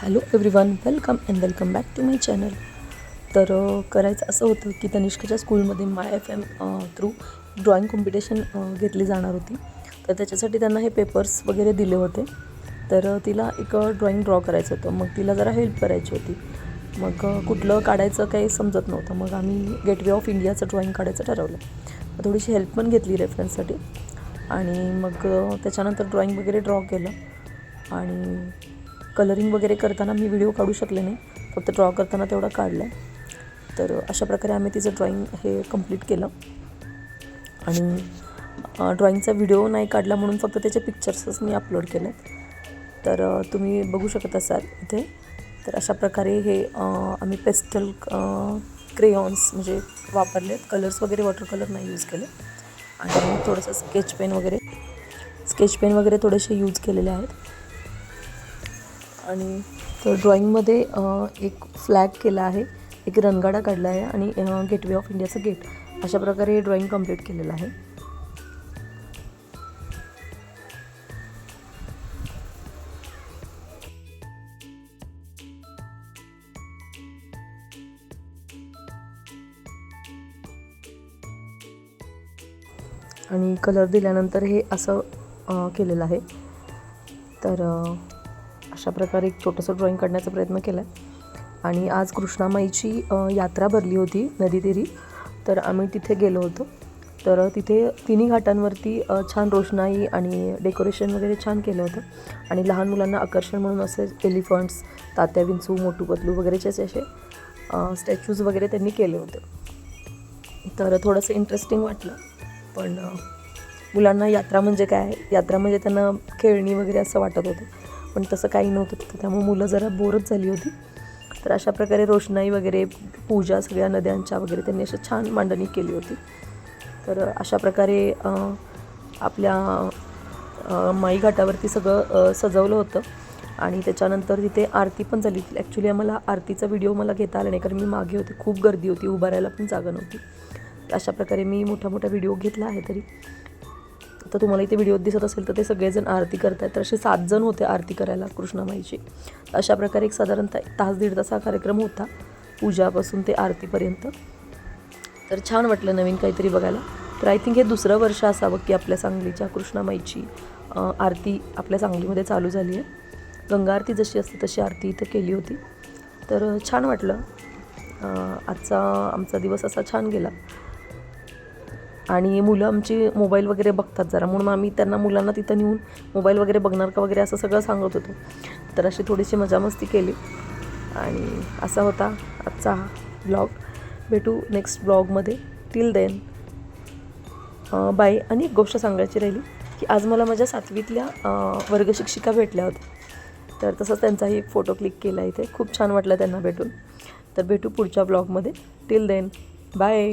Hello everyone, welcome back to my channel. तर करायचं असं होतं की तनिष्काच्या स्कूलमध्ये MyFM थ्रू ड्रॉइंग कॉम्पिटिशन घेतली जाणार होती. तर त्याच्यासाठी त्यांना हे पेपर्स वगैरे दिले होते. तर तिला एक ड्रॉइंग ड्रॉ करायचं होतं. मग तिला जरा हेल्प करायची होती. मग कुठलं काढायचं काही समजत नव्हतं. मग आम्ही गेटवे ऑफ इंडियाचं ड्रॉइंग काढायचं ठरवलं. थोडीशी हेल्प पण घेतली रेफरन्ससाठी. आणि मग त्याच्यानंतर ड्रॉइंग वगैरे ड्रॉ केलं. आणि कलरिंग वगैरे करताना मी व्हिडिओ काढू शकले नाही, फक्त ड्रॉ करताना तेवढं काढलं आहे. तर अशा प्रकारे आम्ही तिचं ड्रॉइंग हे कंप्लीट केलं. आणि ड्रॉइंगचा व्हिडिओ नाही काढला म्हणून फक्त त्याचे पिक्चर्सच मी अपलोड केले. तर तुम्ही बघू शकत असाल इथे. तर अशा प्रकारे हे आम्ही पेस्टल क्रेयॉन्स म्हणजे वापरले. कलर्स वगैरे वॉटर कलर नाही यूज केले. आणि थोडंसं स्केच पेन वगैरे थोडेसे यूज केलेले आहेत. आणि तर ड्रॉइंगमध्ये एक फ्लॅग केला आहे, एक रणगाडा काढला आहे आणि गेटवे ऑफ इंडियाचं गेट. अशा प्रकारे हे ड्रॉइंग कंप्लीट केलेलं आहे. आणि कलर दिल्यानंतर हे असं केलेलं आहे. तर अशा प्रकारे एक छोटंसं ड्रॉइंग काढण्याचा प्रयत्न केला आहे. आणि आज कृष्णामाईची यात्रा भरली होती नदीतीरी. तर आम्ही तिथे गेलो होतो. तर तिथे तिन्ही घाटांवरती छान रोषणाई आणि डेकोरेशन वगैरे छान केलं होतं. आणि लहान मुलांना आकर्षण म्हणून असे एलिफंट्स, तात्या विंचू, मोटू पतलू वगैरेचे असे स्टॅच्यूज वगैरे त्यांनी केले होते. तर थोडंसं इंटरेस्टिंग वाटलं. पण मुलांना यात्रा म्हणजे काय, यात्रा म्हणजे त्यांना खेळणी वगैरे असं वाटत होतं. पण तसं काही नव्हतं तिथं. त्यामुळे मुलं जरा बोरच झाली होती. तर अशा प्रकारे रोषणाई वगैरे, पूजा सगळ्या नद्यांच्या वगैरे त्यांनी असं छान मांडणी केली होती. तर अशा प्रकारे आपल्या माई घाटावरती सगळं सजवलं होतं. आणि त्याच्यानंतर तिथे आरती पण झाली. ॲक्च्युली आम्हाला आरतीचा व्हिडिओ मला घेता आला नाही, कारण मी मागे होते, खूप गर्दी होती, उभा राहायला पण जागा नव्हती. अशा प्रकारे मी मोठा व्हिडिओ घेतला आहे. तरी तर तुम्हाला इथे व्हिडिओ दिसत असेल तर ते सगळेजण आरती करत आहेत. तर असे 7 जण होते आरती करायला कृष्णामाईची. अशा प्रकारे एक साधारणतः 1 तास 1.5 तास हा कार्यक्रम होता, पूजापासून ते आरतीपर्यंत. तर छान वाटलं नवीन काहीतरी बघायला. तर आय थिंक हे दुसरं वर्ष असावं की आपल्या सांगलीच्या कृष्णामाईची आरती आपल्या सांगलीमध्ये चालू झाली आहे. गंगा आरती जशी असते तशी आरती इथं केली होती. तर छान वाटलं. आमचा दिवस असा छान गेला. आणि मुलं आमची मोबाईल वगैरे बघतात जरा, म्हणून आम्ही त्यांना मुलांना तिथं नेऊन मोबाईल वगैरे बघणार का वगैरे असं सगळं सांगत होतो. तर अशी थोडीशी मजामस्ती केली. आणि असा होता आजचा हा ब्लॉग. भेटू नेक्स्ट ब्लॉगमध्ये. Till then bye. आणि एक गोष्ट सांगायची राहिली की आज मला माझ्या 7वीतल्या वर्गशिक्षिका भेटल्या होत्या. तर तसंच त्यांचाही एक फोटो क्लिक केला इथे. खूप छान वाटलं त्यांना भेटून. तर भेटू पुढच्या ब्लॉगमध्ये. Till then bye.